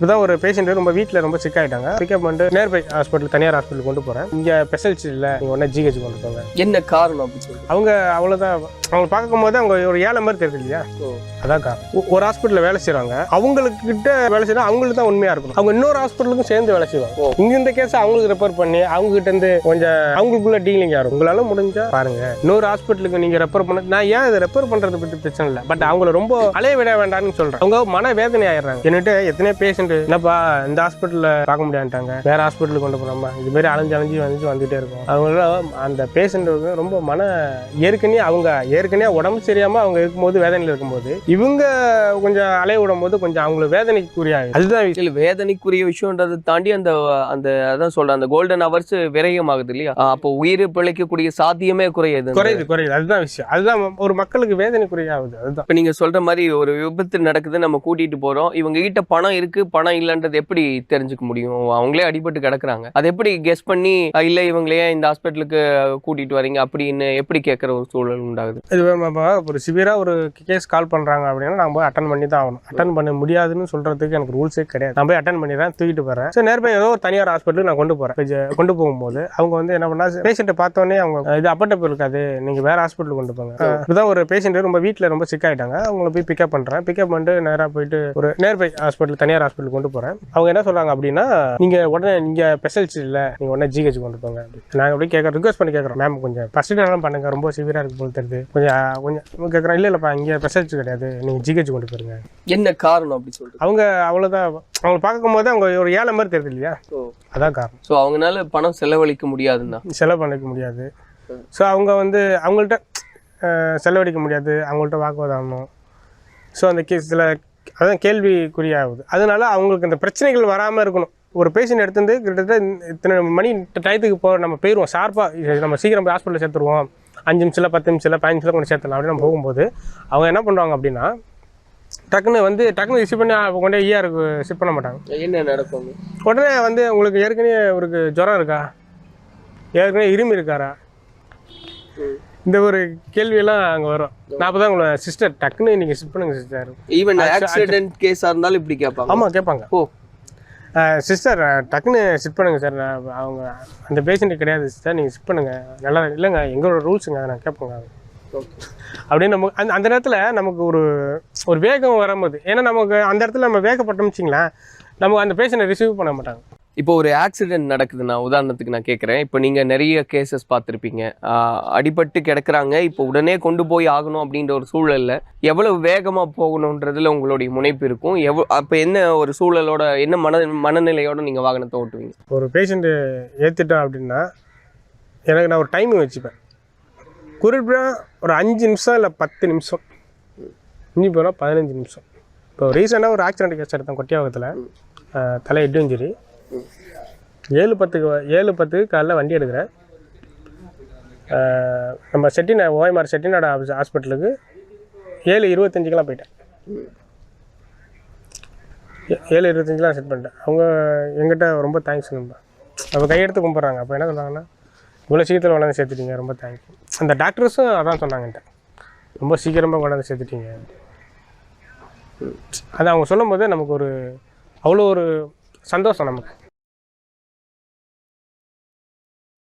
இப்போதான் ஒரு பேஷண்ட் ரொம்ப வீட்டில் ரொம்ப சிக் ஆகிட்டாங்க. பிக்கப் பண்ணிட்டு நேர்பை ஹாஸ்பிட்டல், தனியார் ஹாஸ்பிட்டல் கொண்டு போகிறேன். இங்கே ஸ்பெஷலிஸ்ட் இல்லை, நீங்கள் உடனே ஜிஹெச் கொண்டு போங்க. என்ன காரணம் அப்படி சொல்லி? அவங்க அவ்வளோதான், அவங்க பார்க்கும்போது அவங்க ஒரு ஏழை மாதிரி தெரியுது இல்லையா, அதான் காரணம். ஒரு ஹாஸ்பிட்டலில் வேலை செய்கிறாங்க, அவங்களுக்கு கிட்ட வேலை செய்யணும், அவங்களுக்கு தான் உண்மையாக இருக்கணும். அவங்க இன்னொரு ஹாஸ்பிட்டலுக்கும் சேர்ந்து வேலை செய்வாங்க. இங்கே இந்த கேஸை அவங்களுக்கு ரெஃபர் பண்ணி அவங்க கிட்ட இருந்து கொஞ்சம் அவங்களுக்குள்ள டீலிங் ஆகும். உங்களால முடிஞ்சா பாருங்க, இன்னொரு ஹாஸ்பிட்டலுக்கு நீங்கள் ரெஃபர் பண்ண. நான் ஏன் இதை ரெஃபர் பண்ணுறது பற்றி பிரச்சனை இல்லை, பட் அவங்கள ரொம்ப அலைய விட வேண்டாம்னு சொல்கிறேன். அவங்க மன வேதனை ஆயிடுறாங்க. என்கிட்ட எத்தனை பேஷண்ட் என்னப்பா இந்த ஹாஸ்பிட்டல்ல பார்க்க முடியாட்டாங்க, வேற ஹாஸ்பிட்டலுக்கு கொண்டு போனோமா, இது மாதிரி அலைஞ்சு வந்துட்டே இருக்கும். அவங்கள அந்த பேஷண்ட் ரொம்ப மன ஏற்கனவே உடம்பு சரியாம அவங்க இருக்கும்போது, வேதனையில் இருக்கும்போது இவங்க கொஞ்சம் அலைய விடும் போது கொஞ்சம் அவங்களுக்கு வேதனைக்குரிய, அதுதான் வேதனைக்குரிய விஷயம்ன்றதை தாண்டி அந்த அதான் சொல்றேன், அந்த கோல்டன் ஹவர்ஸ் விரயமாகுது இல்லையா, அப்போ உயிர் பிழைக்கக்கூடிய சாத்தியமே குறையுது. அதுதான் விஷயம். அதுதான் ஒரு மக்களுக்கு வேதனைக்குரிய ஆகுது. அதுதான் இப்போ நீங்க சொல்ற மாதிரி ஒரு விபத்து நடக்குது, நம்ம கூட்டிட்டு போறோம், இவங்க கிட்ட பணம் இருக்கு, பணம் இல்லைன்றது எப்படி தெரிஞ்சுக்க முடியும்? அவங்களே அடிபட்டு கிடக்குறாங்க, அதை எப்படி கெஸ் பண்ணி இல்லை இவங்களையே இந்த ஹாஸ்பிட்டலுக்கு கூட்டிட்டு வரீங்க அப்படின்னு எப்படி கேட்குற ஒரு சூழல் உண்டாகுது? இது ஒரு சிவியரா ஒரு கேஸ் கால் பண்றாங்க அப்படின்னா நான் போய் அட்டன் பண்ணி தான் ஆகணும். அட்டன் பண்ண முடியாதுன்னு சொல்றதுக்கு எனக்கு ரூல்ஸே கிடையாது. நான் போய் அட்டன் பண்ணி தான் தூக்கிட்டு போறேன். ஸோ நேர்பை ஏதோ ஒரு தனியார் ஹாஸ்பிட்டலுக்கு நான் கொண்டு போறேன். கொண்டு போகும்போது அவங்க வந்து என்ன பண்ணா, பேஷண்ட்டை பார்த்தோன்னே அவங்க இது அப்பட்டப்பு இருக்காது, நீங்க வேற ஹாஸ்பிட்டலுக்கு கொண்டு போங்க. இப்போதான் ஒரு பேஷண்ட் ரொம்ப வீட்டில் ரொம்ப சிக் ஆகிட்டாங்க, அவங்கள போய் பிக்கப் பண்றேன். பிக்கப் பண்ணிட்டு நேராக போயிட்டு ஒரு நேர்பை ஹாஸ்பிட்டல், தனியார் ஹாஸ்பிட்டல் கொண்டு போறேன். அவங்க என்ன சொல்றாங்க அப்படின்னா, நீங்க உடனே நீங்க ஸ்பெஷலிஸ்ட் இல்லை, நீங்க உடனே ஜிஹெச் கொண்டு போங்க. நாங்கள் அப்படியே கேட்க ரிக்வஸ்ட் பண்ணி கேட்குறோம், மேம் கொஞ்சம் ஃபர்ஸ்ட் எல்லாம் பண்ணுங்க, ரொம்ப சிவியரா இருக்கு போல் தெரியுது, கொஞ்சம் கேட்குறோம். இல்லைப்பா இங்கே ஸ்பெஷலிஸ்ட் கிடையாது, நீங்க ஜிஹெச் கொண்டு போயிருங்க. என்ன காரணம் அப்படி சொல்லிட்டு? அவங்க அவ்வளோதான், அவங்க பார்க்கும்போது அவங்க ஒரு ஏழை மாதிரி தெரியுது இல்லையா, அதான் காரணம். ஸோ அவங்களால பணம் செலவழிக்க முடியாதுன்னா, செலவு பண்ணிக்க முடியாது. ஸோ அவங்க வந்து அவங்கள்ட்ட செலவழிக்க முடியாது, அவங்கள்ட்ட வாக்குவாதம் ஆகணும். ஸோ அந்த சில அதான் கேள்விக்குறியாகுது. அதனால அவங்களுக்கு இந்த பிரச்சனைகள் வராமல் இருக்கணும். ஒரு பேஷண்ட் எடுத்துட்டு கிட்டத்தட்ட இத்தனை மணி டயத்துக்கு நம்ம போயிடுவோம் ஷார்ப்பாக, நம்ம சீக்கிரம் போய் ஹாஸ்பிட்டலில் சேர்த்துருவோம், 5 நிமிஷம் 10 நிமிஷம் 15 நிமிஷம் கொண்டு சேர்த்தலாம் அப்படின்னு நம்ம போகும்போது அவங்க என்ன பண்ணுவாங்க அப்படின்னா, டக்குன்னு ரிசீவ் பண்ணி கொண்டே ஈஆருக்கு ஷிஃப்ட் பண்ண மாட்டாங்க. என்ன நடக்கும்? உடனே வந்து உங்களுக்கு ஏற்கனவே ஒரு ஜுரம் இருக்கா, ஏற்கனவே இருமி இருக்காரா, இந்த ஒரு கேள்வியெல்லாம் அங்கே வரும். நான் அப்போ தான் உங்களை சிஸ்டர் டக்குன்னு நீங்கள் ஷிஃப்ட் பண்ணுங்க சிஸ்டர். ஈவன் ஆக்சிடென்ட் கேஸாக இருந்தாலும் இப்படி கேட்பாங்க. ஆமாம் கேட்பாங்க. சிஸ்டர் டக்குன்னு ஷிஃப்ட் பண்ணுங்க சார், அவங்க அந்த பேஷண்ட்டு கிடையாது சிஸ்டர், நீங்கள் ஷிஃப்ட் பண்ணுங்கள். நல்லா இல்லைங்க, எங்களோட ரூல்ஸுங்க, நான் கேட்பேங்க அப்படின்னு. நம்ம அந்த நேரத்தில் நமக்கு ஒரு வேகம் வரும்போது, ஏன்னா நமக்கு அந்த இடத்துல நம்ம வேகப்பட்டோம்னு வச்சிங்களேன், நமக்கு அந்த பேஷண்ட்டை ரிசீவ் பண்ண மாட்டாங்க. இப்போ ஒரு ஆக்சிடென்ட் நடக்குதுன்னா, உதாரணத்துக்கு நான் கேட்குறேன், இப்போ நீங்கள் நிறைய கேசஸ் பார்த்துருப்பீங்க, அடிபட்டு கிடக்குறாங்க, இப்போ உடனே கொண்டு போய் ஆகணும் அப்படின்ற ஒரு சூழலில் எவ்வளவு வேகமாக போகணுன்றதுல உங்களுடைய முனைப்பு இருக்கும். அப்போ என்ன ஒரு சூழலோட, என்ன மனநிலையோடு நீங்கள் வாகனத்தை ஓட்டுவீங்க? ஒரு பேஷண்ட்டு ஏற்றிட்டோம் அப்படின்னா எனக்கு நான் ஒரு டைமிங் வச்சுப்பேன். குறிப்பிட்ட ஒரு 5 நிமிஷம் இல்லை 10 நிமிஷம், இன்னி போனால் 15 நிமிஷம். இப்போ ரீசெண்டாக ஒரு ஆக்சிடென்ட் கேஸ் எடுத்தேன் கொட்டியாவத்தில், தலை ஹெட் இன்ஜுரி. 7:10 காலையில் வண்டி எடுக்கிறேன். நம்ம ஓஎம்ஆர் செட்டிநாடு ஹாஸ்பிட்டலுக்கு 7:25 போயிட்டேன். 7:25 செட் பண்ணிட்டேன். அவங்க எங்கிட்ட ரொம்ப தேங்க்ஸ் நம்ப, அவங்க கையெடுத்து கும்பிட்றாங்க. அப்போ என்ன சொன்னாங்கன்னா, இவ்வளோ சீக்கிரத்தில் கொண்டாந்து சேர்த்துட்டீங்க, ரொம்ப தேங்க்யூ. அந்த டாக்டர்ஸும் அதான் சொன்னாங்கன்ட்ட, ரொம்ப சீக்கிரமாக கொண்டாந்து சேர்த்துட்டீங்க. அது அவங்க சொல்லும் போது நமக்கு அவ்வளோ ஒரு சந்தோஷம் நமக்கு.